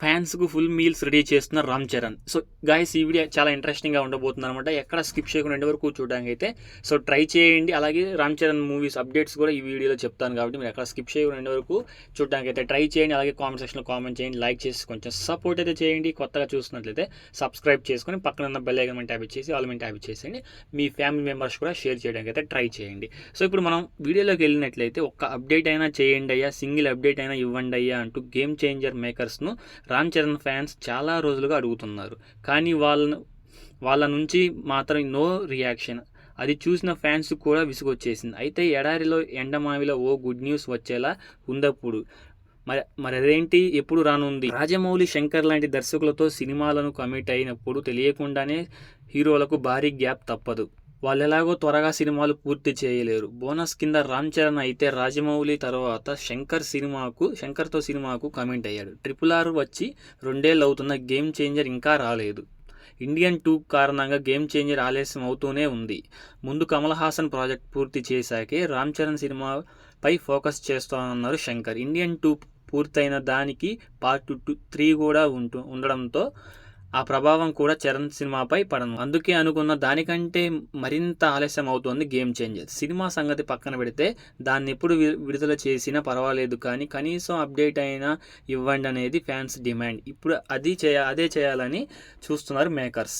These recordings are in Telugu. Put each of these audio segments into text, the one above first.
ఫ్యాన్స్‌కు ఫుల్ మీల్స్ రెడీ చేస్తున్న రామ్ చరణ్. సో గైస్ ఈ వీడియో చాలా ఇంట్రెస్టింగ్‌గా ఉండబోతుందనమాట. ఎక్కడ స్కిప్ చేయకుండా ఎండ్ వరకు చూడడానికైతే సో ట్రై చేయండి. అలాగే రామ్ చరణ్ మూవీస్ అప్డేట్స్ కూడా ఈ వీడియోలో చెప్తాను కాబట్టి మీరు ఎక్కడ స్కిప్ చేయకుండా ఎండ్ వరకు చూడడానికైతే ట్రై చేయండి. అలాగే కామెంట్ సెక్షన్‌లో కామెంట్ చేయండి. లైక్ చేసి కొంచెం సపోర్ట్ అయితే చేయండి. కొత్తగా చూస్తున్నట్లయితే సబ్స్క్రైబ్ చేసుకొని పక్కన ఉన్న బెల్ ఐకాన్ ట్యాప్ ఇచ్చేసి ఆల్ మీద ట్యాప్ ఇచ్చేసేయండి. మీ ఫ్యామిలీ మెంబర్స్ కూడా షేర్ చేయడానికి అయితే ట్రై చేయండి. సో ఇప్పుడు మనం వీడియోలోకి వెళ్ళినట్లయితే ఒక్క అప్డేట్ అయినా చేయండి అయ్యా, సింగిల్ అప్డేట్ అయినా ఇవ్వండి అయ్యా అంటూ గేమ్ చేంజర్ మేకర్స్ను రామ్ చరణ్ ఫ్యాన్స్ చాలా రోజులుగా అడుగుతున్నారు. కానీ వాళ్ళ నుంచి మాత్రం నో రియాక్షన్. అది చూసిన ఫ్యాన్స్ కూడా విసుగొచ్చేసింది. అయితే ఎడారిలో ఎండమావిలో ఓ గుడ్ న్యూస్ వచ్చేలా ఉందప్పుడు. మరి అదేంటి, ఎప్పుడు రానుంది? రాజమౌళి, శంకర్ లాంటి దర్శకులతో సినిమాలను కమిట్ అయినప్పుడు తెలియకుండానే హీరోలకు భారీ గ్యాప్ తప్పదు. వాళ్ళెలాగో త్వరగా సినిమాలు పూర్తి చేయలేరు. బోనస్ కింద రామ్ చరణ్ అయితే రాజమౌళి తర్వాత శంకర్తో సినిమాకు కమిట్ అయ్యాడు. RRR వచ్చి 2 ఏళ్ళు అవుతున్న గేమ్ చేంజర్ ఇంకా రాలేదు. ఇండియన్ 2 కారణంగా గేమ్ చేంజర్ ఆలస్యం అవుతూనే ఉంది. ముందు కమల్ హాసన్ ప్రాజెక్ట్ పూర్తి చేశాకే రామ్ చరణ్ సినిమాపై ఫోకస్ చేస్తానన్నారు శంకర్. ఇండియన్ 2 పూర్తయిన దానికి పార్ట్ 3 కూడా ఉండడంతో ఆ ప్రభావం కూడా చరణ్ సినిమాపై పడను. అందుకే అనుకున్న దానికంటే మరింత ఆలస్యం అవుతోంది గేమ్ చేంజర్. సినిమా సంగతి పక్కన పెడితే దాన్ని ఎప్పుడు విడుదల చేసినా పర్వాలేదు, కానీ కనీసం అప్డేట్ అయినా ఇవ్వండి అనేది ఫ్యాన్స్ డిమాండ్. ఇప్పుడు అదే చేయాలని చూస్తున్నారు మేకర్స్.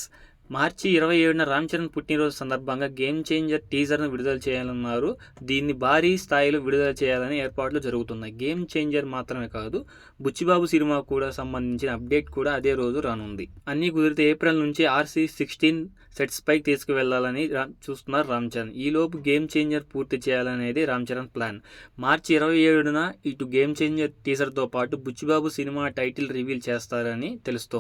మార్చి 27న రామ్ చరణ్ పుట్టినరోజు సందర్భంగా గేమ్ చేంజర్ టీజర్ను విడుదల చేయాలన్నారు. దీన్ని భారీ స్థాయిలో విడుదల చేయాలని ఏర్పాట్లు జరుగుతున్నాయి. గేమ్ చేంజర్ మాత్రమే కాదు, బుచ్చిబాబు సినిమా కూడా సంబంధించిన అప్డేట్ కూడా అదే రోజు రానుంది. అన్నీ కుదిరితే ఏప్రిల్ నుంచి RC16 సెట్స్పై తీసుకువెళ్లాలని చూస్తున్నారు రామ్ చరణ్. ఈలోపు గేమ్ చేంజర్ పూర్తి చేయాలనేది రామ్ చరణ్ ప్లాన్. మార్చి 27న ఇటు గేమ్ చేంజర్ టీజర్తో పాటు బుచ్చిబాబు సినిమా టైటిల్ రివీల్ చేస్తారని తెలుస్తోంది.